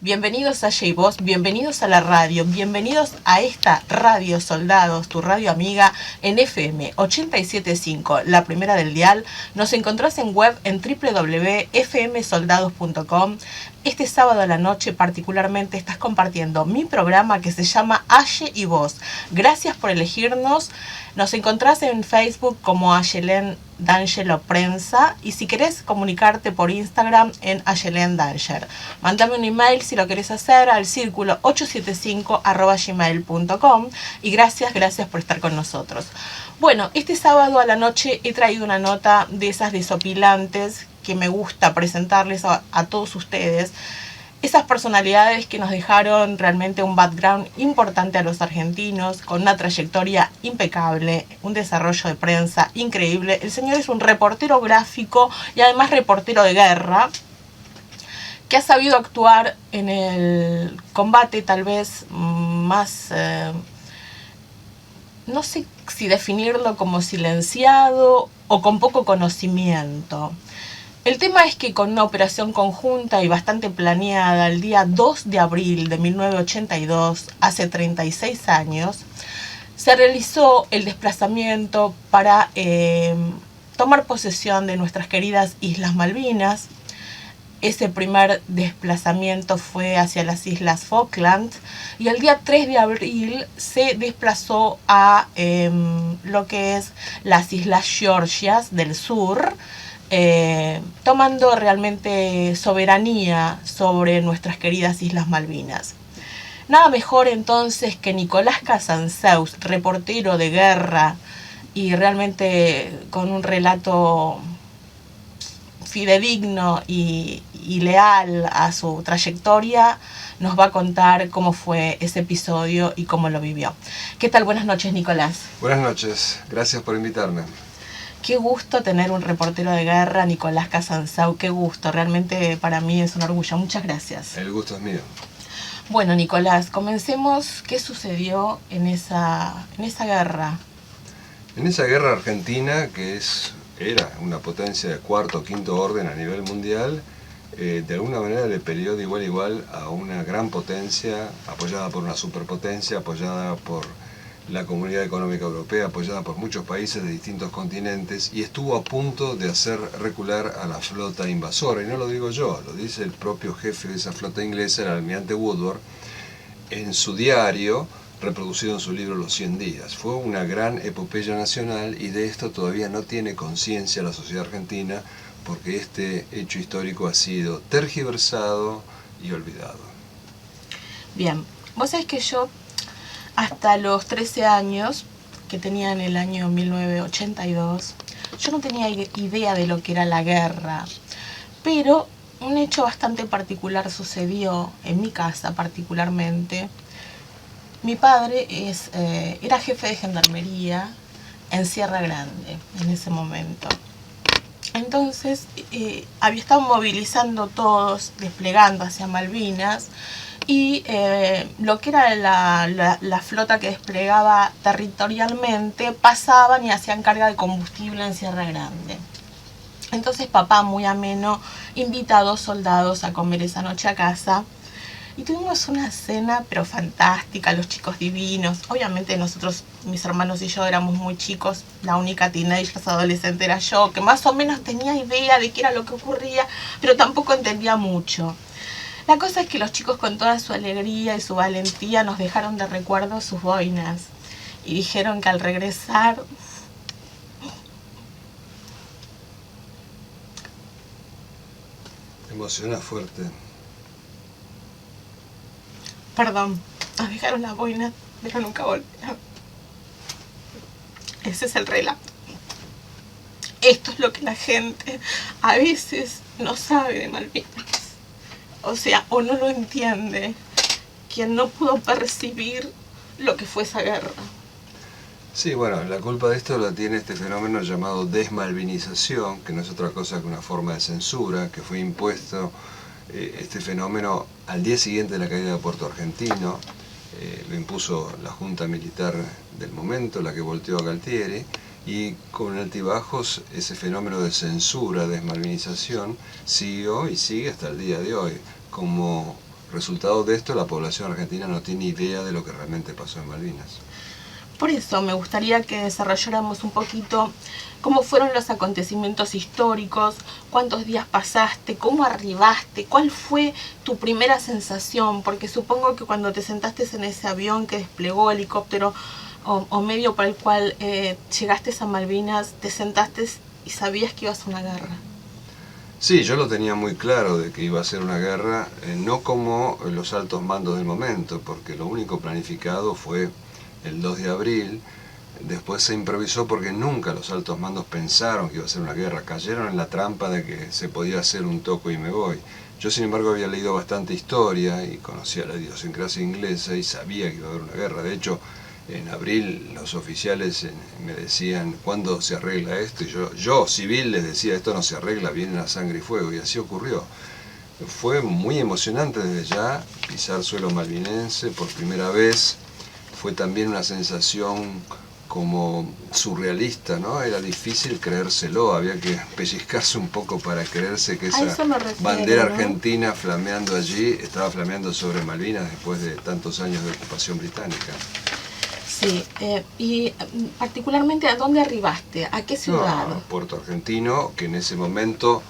Bienvenidos a J-Boss, bienvenidos a la radio, bienvenidos a esta Radio Soldados, tu radio amiga en FM 87.5, la primera del dial. Nos encontrás en web en www.fmsoldados.com. Este sábado a la noche particularmente estás compartiendo mi programa que se llama Aye y Vos. Gracias por elegirnos. Nos encontrás en Facebook como Ayelen D'Angelo Prensa y si querés comunicarte por Instagram en Ayelen Danger. Mándame un email si lo querés hacer al círculo 875@gmail.com y gracias por estar con nosotros. Bueno, este sábado a la noche he traído una nota de esas desopilantes que me gusta presentarles a todos ustedes. Esas personalidades que nos dejaron realmente un background importante a los argentinos, con una trayectoria impecable, un desarrollo de prensa increíble. El señor es un reportero gráfico y además reportero de guerra, que ha sabido actuar en el combate tal vez más, no sé si definirlo como silenciado o con poco conocimiento. El tema es que con una operación conjunta y bastante planeada el día 2 de abril de 1982, hace 36 años, se realizó el desplazamiento para tomar posesión de nuestras queridas Islas Malvinas. Ese primer desplazamiento fue hacia las Islas Falkland y el día 3 de abril se desplazó a lo que es las Islas Georgias del Sur, tomando realmente soberanía sobre nuestras queridas Islas Malvinas. Nada mejor entonces que Nicolás Casanseus, reportero de guerra y realmente con un relato fidedigno y leal a su trayectoria, nos va a contar cómo fue ese episodio y cómo lo vivió. ¿Qué tal? Buenas noches, Nicolás. Buenas noches, gracias por invitarme. Qué gusto tener un reportero de guerra, Nicolás Casanseus, qué gusto, realmente para mí es un orgullo. Muchas gracias. El gusto es mío. Bueno, Nicolás, comencemos. ¿Qué sucedió en esa guerra? En esa guerra argentina, que era una potencia de cuarto o quinto orden a nivel mundial, de alguna manera le peleó de igual a igual a una gran potencia, apoyada por una superpotencia, apoyada por la Comunidad Económica Europea, apoyada por muchos países de distintos continentes, y estuvo a punto de hacer recular a la flota invasora. Y no lo digo yo, lo dice el propio jefe de esa flota inglesa, el almirante Woodward, en su diario, reproducido en su libro Los 100 días. Fue una gran epopeya nacional y de esto todavía no tiene conciencia la sociedad argentina, porque este hecho histórico ha sido tergiversado y olvidado. Bien, vos sabés que yo hasta los 13 años, que tenía en el año 1982, yo no tenía idea de lo que era la guerra, pero un hecho bastante particular sucedió en mi casa particularmente. Mi padre era jefe de gendarmería en Sierra Grande en ese momento. Entonces había estado movilizando todos, desplegando hacia Malvinas, y lo que era la flota que desplegaba territorialmente pasaban y hacían carga de combustible en Sierra Grande. Entonces papá, muy ameno, invita a 2 soldados a comer esa noche a casa y tuvimos una cena pero fantástica, los chicos divinos. Obviamente nosotros, mis hermanos y yo, éramos muy chicos, la única teenager adolescente era yo, que más o menos tenía idea de qué era lo que ocurría, pero tampoco entendía mucho. La cosa es que los chicos, con toda su alegría y su valentía, nos dejaron de recuerdo sus boinas y dijeron que al regresar Emociona fuerte. Perdón, nos dejaron las boinas, pero nunca volvieron. Ese es el relato. Esto es lo que la gente a veces no sabe de Malvinas. O sea, o no lo entiende, quien no pudo percibir lo que fue esa guerra. Sí, bueno, la culpa de esto la tiene este fenómeno llamado desmalvinización, que no es otra cosa que una forma de censura, que fue impuesto este fenómeno al día siguiente de la caída de Puerto Argentino. Lo impuso la Junta Militar del momento, la que volteó a Galtieri, y con altibajos ese fenómeno de censura, desmalvinización, siguió y sigue hasta el día de hoy. Como resultado de esto, la población argentina no tiene idea de lo que realmente pasó en Malvinas. Por eso me gustaría que desarrolláramos un poquito cómo fueron los acontecimientos históricos, cuántos días pasaste, cómo arribaste, cuál fue tu primera sensación, porque supongo que cuando te sentaste en ese avión que desplegó helicóptero o medio por el cual llegaste a Malvinas, te sentaste y sabías que ibas a una guerra. Sí, yo lo tenía muy claro de que iba a ser una guerra, no como los altos mandos del momento, porque lo único planificado fue el 2 de abril, después se improvisó porque nunca los altos mandos pensaron que iba a ser una guerra, cayeron en la trampa de que se podía hacer un toco y me voy. Yo sin embargo había leído bastante historia y conocía la idiosincrasia inglesa y sabía que iba a haber una guerra. De hecho, en abril los oficiales me decían, ¿cuándo se arregla esto? Y yo civil, les decía, esto no se arregla, viene la sangre y fuego, y así ocurrió. Fue muy emocionante desde ya pisar suelo malvinense por primera vez. Fue también una sensación como surrealista, ¿no? Era difícil creérselo, había que pellizcarse un poco para creerse que esa bandera argentina flameando allí, estaba flameando sobre Malvinas después de tantos años de ocupación británica. Sí, y particularmente ¿a dónde arribaste? ¿A qué ciudad? No, Puerto Argentino, que en ese momento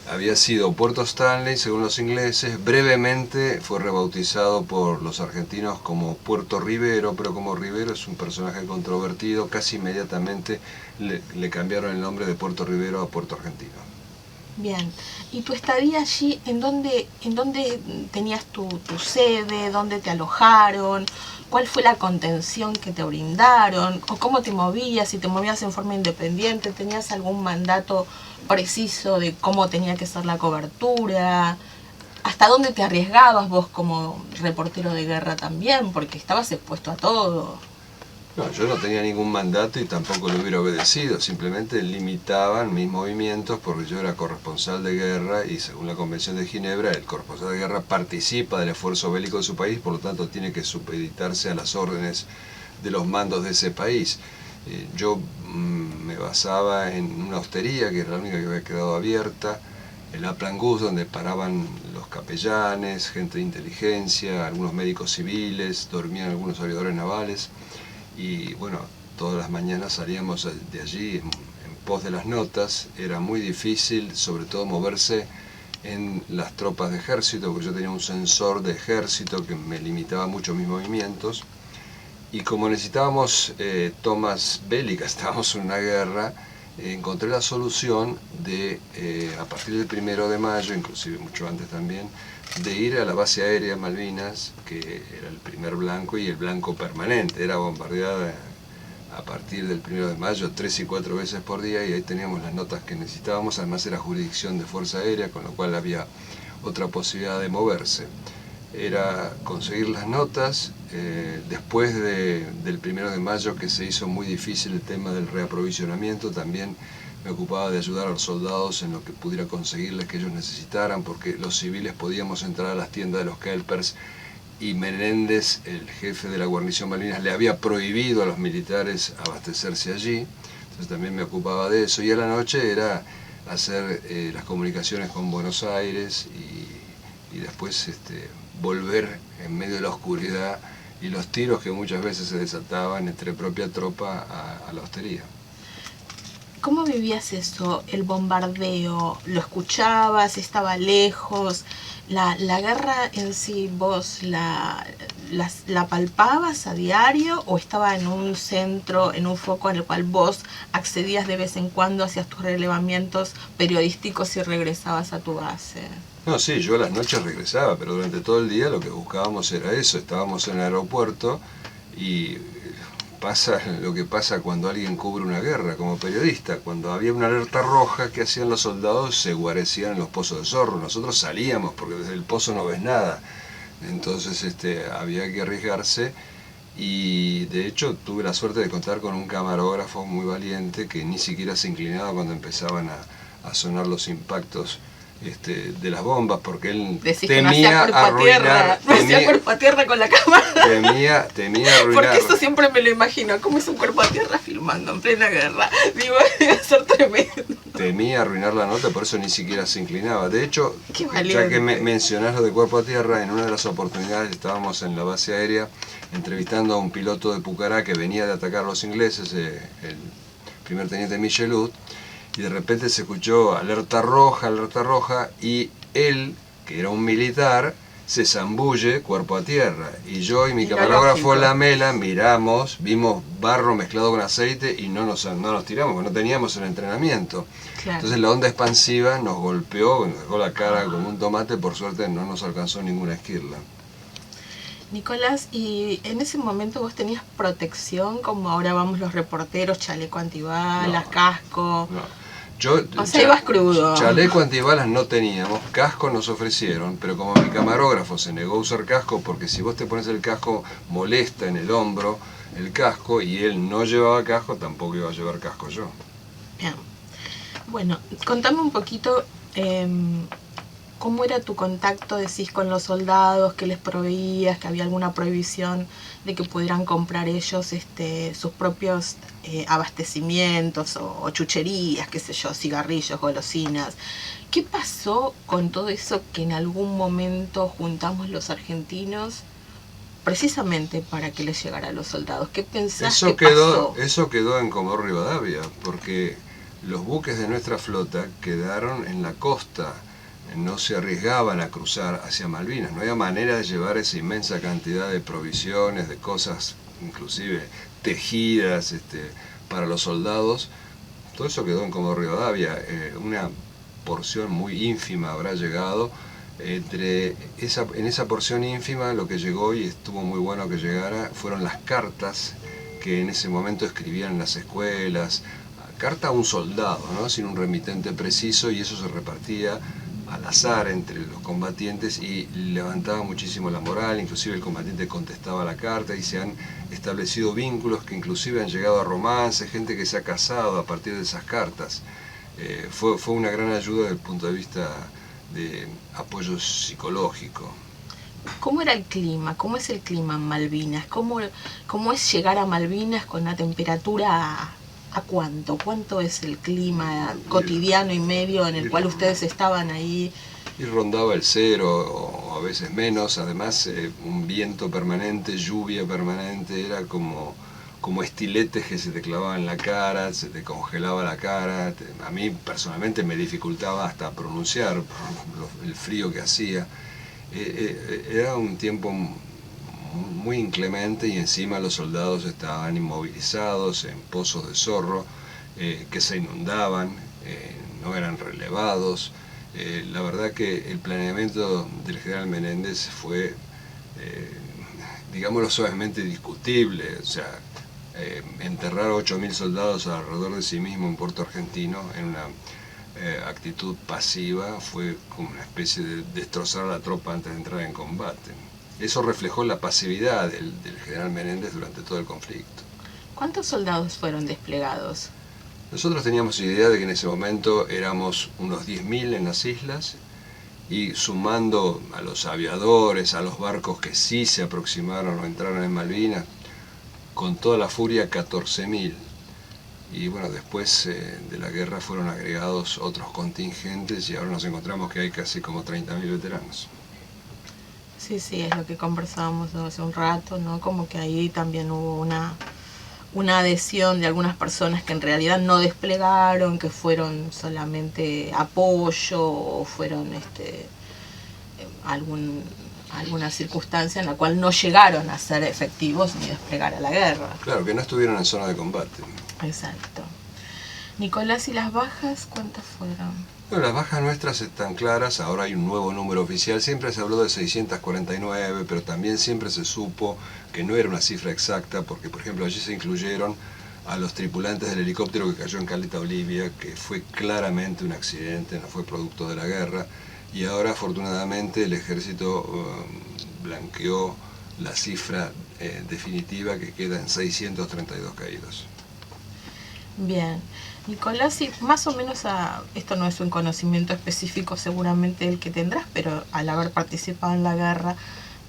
había sido Puerto Stanley, según los ingleses. Brevemente fue rebautizado por los argentinos como Puerto Rivero, pero como Rivero es un personaje controvertido, casi inmediatamente le cambiaron el nombre de Puerto Rivero a Puerto Argentino. Bien, ¿y tu estadía allí, en dónde tenías tu sede, dónde te alojaron? ¿Cuál fue la contención que te brindaron? ¿O cómo te movías? Si te movías en forma independiente, ¿tenías algún mandato preciso de cómo tenía que ser la cobertura? ¿Hasta dónde te arriesgabas vos como reportero de guerra también? Porque estabas expuesto a todo. No, yo no tenía ningún mandato y tampoco lo hubiera obedecido, simplemente limitaban mis movimientos porque yo era corresponsal de guerra y según la Convención de Ginebra el corresponsal de guerra participa del esfuerzo bélico de su país, por lo tanto tiene que supeditarse a las órdenes de los mandos de ese país. Yo me basaba en una hostería que era la única que había quedado abierta, el Aplangus, donde paraban los capellanes, gente de inteligencia, algunos médicos civiles, dormían algunos aviadores navales. Y bueno, todas las mañanas salíamos de allí en pos de las notas. Era muy difícil, sobre todo, moverse en las tropas de ejército, porque yo tenía un sensor de ejército que me limitaba mucho mis movimientos. Y como necesitábamos tomas bélicas, estábamos en una guerra, encontré la solución de, a partir del 1 de mayo, inclusive mucho antes también, de ir a la base aérea Malvinas, que era el primer blanco y el blanco permanente. Era bombardeada a partir del 1 de mayo 3 y 4 veces por día y ahí teníamos las notas que necesitábamos. Además era jurisdicción de Fuerza Aérea, con lo cual había otra posibilidad de moverse. Era conseguir las notas, después del 1 de mayo, que se hizo muy difícil el tema del reaprovisionamiento, también me ocupaba de ayudar a los soldados en lo que pudiera conseguirles que ellos necesitaran, porque los civiles podíamos entrar a las tiendas de los kelpers y Menéndez, el jefe de la guarnición Malvinas, le había prohibido a los militares abastecerse allí, entonces también me ocupaba de eso. Y a la noche era hacer las comunicaciones con Buenos Aires y después volver en medio de la oscuridad y los tiros que muchas veces se desataban entre propia tropa a la hostería. ¿Cómo vivías eso, el bombardeo? ¿Lo escuchabas? ¿Estaba lejos? ¿La guerra en sí vos la palpabas a diario o estaba en un centro, en un foco en el cual vos accedías de vez en cuando, hacías tus relevamientos periodísticos y regresabas a tu base? No, sí, yo a las noches regresaba, pero durante todo el día lo que buscábamos era eso. Estábamos en el aeropuerto y pasa lo que pasa cuando alguien cubre una guerra como periodista. Cuando había una alerta roja, ¿qué hacían los soldados? Se guarecían en los pozos de zorro. Nosotros salíamos porque desde el pozo no ves nada. Entonces había que arriesgarse y de hecho tuve la suerte de contar con un camarógrafo muy valiente que ni siquiera se inclinaba cuando empezaban a sonar los impactos de las bombas, porque él decís que no hacía cuerpo a tierra, no hacía cuerpo a tierra con la cámara. Temía arruinar. Porque eso siempre me lo imagino, ¿cómo es un cuerpo a tierra filmando en plena guerra? Digo, debe ser tremendo. Temía arruinar la nota, por eso ni siquiera se inclinaba. De hecho, ya que mencionás lo de cuerpo a tierra, en una de las oportunidades estábamos en la base aérea entrevistando a un piloto de Pucará que venía de atacar a los ingleses, el primer teniente Michelot, y de repente se escuchó alerta roja, y él, que era un militar, se zambulle cuerpo a tierra. Y yo y mi camarógrafo Lamela miramos, vimos barro mezclado con aceite y no nos tiramos, porque no teníamos el entrenamiento. Claro. Entonces la onda expansiva nos golpeó, nos dejó la cara como un tomate, por suerte no nos alcanzó ninguna esquirla. Nicolás, ¿y en ese momento vos tenías protección, como ahora vamos los reporteros, chaleco antibalas, casco? No. O sea, ibas crudo. Chaleco antibalas no teníamos, casco nos ofrecieron, pero como mi camarógrafo se negó a usar casco, porque si vos te pones el casco molesta en el hombro el casco, y él no llevaba casco, tampoco iba a llevar casco yo. Bien. Bueno, contame un poquito cómo era tu contacto, decís, con los soldados, que les proveías, que había alguna prohibición de que pudieran comprar ellos sus propios abastecimientos o chucherías, qué sé yo, cigarrillos, golosinas. ¿Qué pasó con todo eso que en algún momento juntamos los argentinos precisamente para que les llegara a los soldados? ¿Qué pensás que pasó? Eso quedó en Comodoro Rivadavia, porque los buques de nuestra flota quedaron en la costa, no se arriesgaban a cruzar hacia Malvinas, no había manera de llevar esa inmensa cantidad de provisiones, de cosas inclusive tejidas para los soldados. Todo eso quedó en Comodoro Rivadavia. Una porción muy ínfima habrá llegado. En esa porción ínfima lo que llegó, y estuvo muy bueno que llegara, fueron las cartas que en ese momento escribían en las escuelas. Carta a un soldado, ¿no? Sin un remitente preciso, y eso se repartía al azar entre los combatientes y levantaba muchísimo la moral. Inclusive el combatiente contestaba la carta, y se han establecido vínculos que inclusive han llegado a romances, gente que se ha casado a partir de esas cartas. Fue una gran ayuda desde el punto de vista de apoyo psicológico. ¿Cómo era el clima? ¿Cómo es el clima en Malvinas? ¿Cómo es llegar a Malvinas con la temperatura a cuánto? ¿Cuánto es el clima cotidiano y medio en el cual ustedes estaban ahí? Y rondaba el 0 o a veces menos. Además, un viento permanente, lluvia permanente, era como estiletes que se te clavaban en la cara, se te congelaba la cara. A mí personalmente me dificultaba hasta pronunciar el frío que hacía. Era un tiempo muy inclemente, y encima los soldados estaban inmovilizados en pozos de zorro que se inundaban, no eran relevados. La verdad que el planeamiento del general Menéndez fue, digámoslo suavemente, discutible. O sea, enterrar a 8.000 soldados alrededor de sí mismo en Puerto Argentino en una actitud pasiva fue como una especie de destrozar a la tropa antes de entrar en combate. Eso reflejó la pasividad del general Menéndez durante todo el conflicto. ¿Cuántos soldados fueron desplegados? Nosotros teníamos idea de que en ese momento éramos unos 10.000 en las islas, y sumando a los aviadores, a los barcos que sí se aproximaron o entraron en Malvinas, con toda la furia 14.000. Y bueno, después de la guerra fueron agregados otros contingentes, y ahora nos encontramos que hay casi como 30.000 veteranos. Sí, es lo que conversábamos hace un rato, ¿no? Como que ahí también hubo una adhesión de algunas personas que en realidad no desplegaron, que fueron solamente apoyo, o fueron alguna circunstancia en la cual no llegaron a ser efectivos ni desplegar a la guerra. Claro, que no estuvieron en zona de combate. Exacto. Nicolás, ¿y las bajas cuántas fueron? Bueno, las bajas nuestras están claras. Ahora hay un nuevo número oficial. Siempre se habló de 649, pero también siempre se supo que no era una cifra exacta, porque por ejemplo allí se incluyeron a los tripulantes del helicóptero que cayó en Caleta, Olivia, que fue claramente un accidente, no fue producto de la guerra. Y ahora afortunadamente el ejército blanqueó la cifra definitiva, que queda en 632 caídos. Bien. Nicolás, y más o menos esto no es un conocimiento específico seguramente el que tendrás, pero al haber participado en la guerra,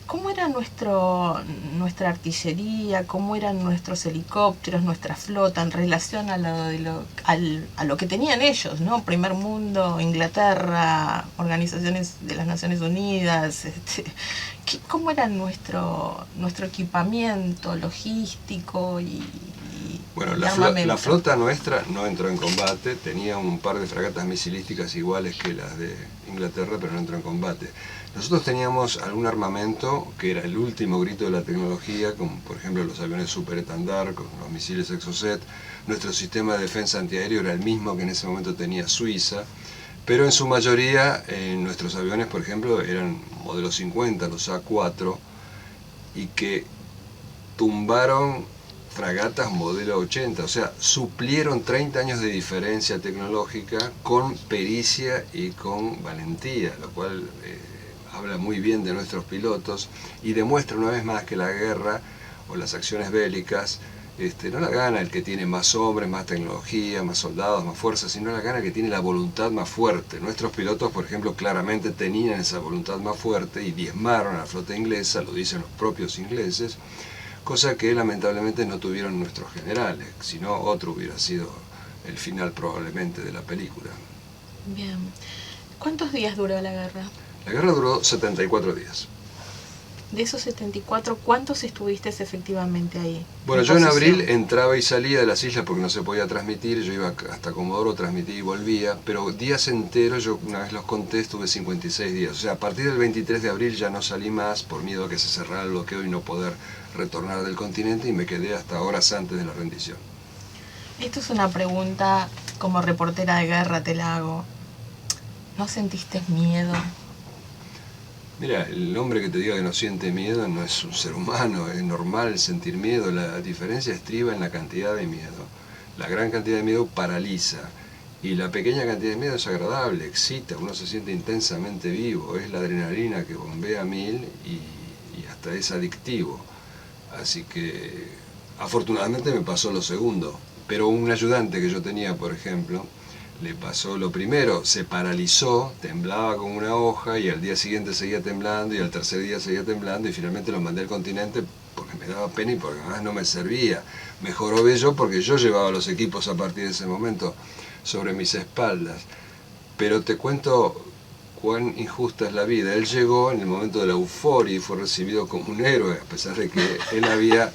¿cómo era nuestra artillería? ¿Cómo eran nuestros helicópteros, nuestra flota en relación a lo que tenían ellos, ¿no? Primer mundo, Inglaterra, organizaciones de las Naciones Unidas. ¿Cómo era nuestro equipamiento logístico Bueno, y armamento? la flota nuestra no entró en combate, tenía un par de fragatas misilísticas iguales que las de Inglaterra, pero no entró en combate. Nosotros teníamos algún armamento que era el último grito de la tecnología, como por ejemplo los aviones Super Etendard con los misiles Exocet. Nuestro sistema de defensa antiaéreo era el mismo que en ese momento tenía Suiza, pero en su mayoría nuestros aviones, por ejemplo, eran modelo 50, los A4, y que tumbaron fragatas modelo 80, o sea, suplieron 30 años de diferencia tecnológica con pericia y con valentía, lo cual habla muy bien de nuestros pilotos y demuestra una vez más que la guerra o las acciones bélicas no la gana el que tiene más hombres, más tecnología, más soldados, más fuerza, sino la gana el que tiene la voluntad más fuerte. Nuestros pilotos, por ejemplo, claramente tenían esa voluntad más fuerte y diezmaron a la flota inglesa, lo dicen los propios ingleses, cosa que lamentablemente no tuvieron nuestros generales, si no otro hubiera sido el final probablemente de la película. Bien. ¿Cuántos días duró la guerra? La guerra duró 74 días. De esos 74, ¿cuántos estuviste efectivamente ahí? Bueno, yo en abril entraba y salía de las islas porque no se podía transmitir, yo iba hasta Comodoro, transmitía y volvía, pero días enteros, yo una vez los conté, estuve 56 días. O sea, a partir del 23 de abril ya no salí más por miedo a que se cerrara el bloqueo y no poder retornar del continente y me quedé hasta horas antes de la rendición. Esto es una pregunta como reportera de guerra, te la hago. ¿No sentiste miedo? Mira, el hombre que te diga que no siente miedo no es un ser humano, es normal sentir miedo, la diferencia estriba en la cantidad de miedo. La gran cantidad de miedo paraliza y la pequeña cantidad de miedo es agradable, excita, uno se siente intensamente vivo, es la adrenalina que bombea a mil y hasta es adictivo. Así que afortunadamente me pasó lo segundo, pero un ayudante que yo tenía, por ejemplo, le pasó lo primero, se paralizó, temblaba como una hoja y al día siguiente seguía temblando y al tercer día seguía temblando y finalmente lo mandé al continente porque me daba pena y porque además no me servía. Mejoró bello porque yo llevaba los equipos a partir de ese momento sobre mis espaldas. Pero te cuento cuán injusta es la vida. Él llegó en el momento de la euforia y fue recibido como un héroe, a pesar de que él había...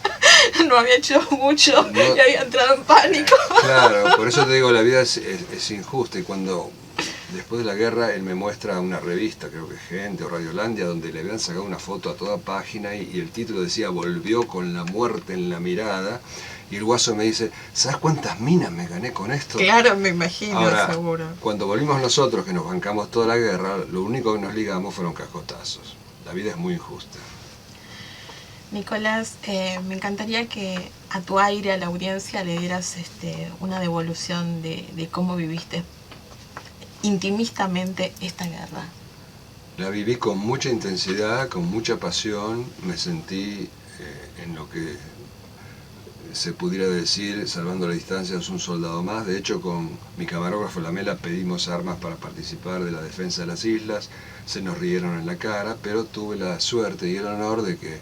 no había hecho mucho y había entrado en pánico. Claro, por eso te digo, la vida es injusta y cuando después de la guerra él me muestra una revista, creo que Gente o Radiolandia, donde le habían sacado una foto a toda página y el título decía "Volvió con la muerte en la mirada", y el guaso me dice, ¿sabes cuántas minas me gané con esto? Claro, me imagino. Ahora, seguro. Cuando volvimos nosotros, que nos bancamos toda la guerra, lo único que nos ligamos fueron cascotazos. La vida es muy injusta. Nicolás, me encantaría que a tu aire, a la audiencia, le dieras una devolución de cómo viviste intimistamente esta guerra. La viví con mucha intensidad, con mucha pasión, me sentí en lo que se pudiera decir, salvando la distancia, es un soldado más. De hecho, con mi camarógrafo Lamela pedimos armas para participar de la defensa de las islas, se nos rieron en la cara, pero tuve la suerte y el honor de que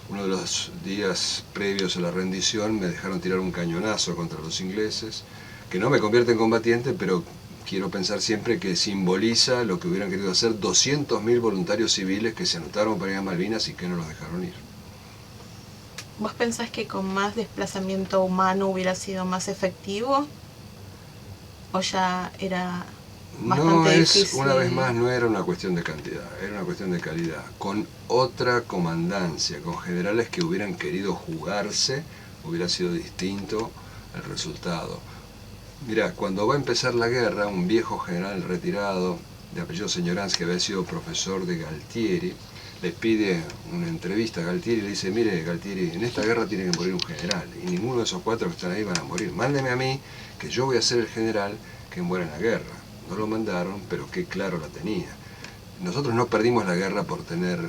uno de los días previos a la rendición me dejaron tirar un cañonazo contra los ingleses, que no me convierte en combatiente, pero quiero pensar siempre que simboliza lo que hubieran querido hacer 200.000 voluntarios civiles que se anotaron para ir a Malvinas y que no los dejaron ir. ¿Vos pensás que con más desplazamiento humano hubiera sido más efectivo? ¿O ya era bastante difícil? Una vez más, no era una cuestión de cantidad, era una cuestión de calidad. Con otra comandancia, con generales que hubieran querido jugarse, hubiera sido distinto el resultado. Mirá, cuando va a empezar la guerra, un viejo general retirado, de apellido Señoranz, que había sido profesor de Galtieri, le pide una entrevista a Galtieri y le dice, mire Galtieri, en esta guerra tiene que morir un general, y ninguno de esos 4 que están ahí van a morir. Mándeme a mí, que yo voy a ser el general que muera en la guerra. No lo mandaron, pero qué claro la tenía. Nosotros no perdimos la guerra por tener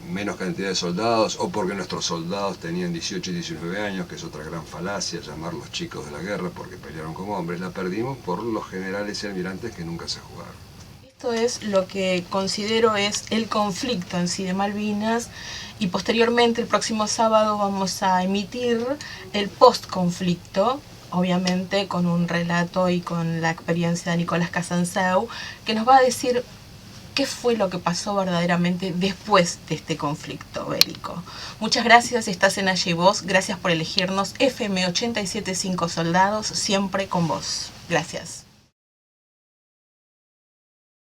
menos cantidad de soldados o porque nuestros soldados tenían 18 y 19 años, que es otra gran falacia llamarlos chicos de la guerra porque pelearon como hombres. La perdimos por los generales y almirantes que nunca se jugaron. Esto es lo que considero es el conflicto en sí de Malvinas, y posteriormente el próximo sábado vamos a emitir el post-conflicto, obviamente con un relato y con la experiencia de Nicolás Casanseu, que nos va a decir qué fue lo que pasó verdaderamente después de este conflicto bélico. Muchas gracias, estás en Allí Vos, gracias por elegirnos. FM 87.5 Soldados, siempre con vos. Gracias.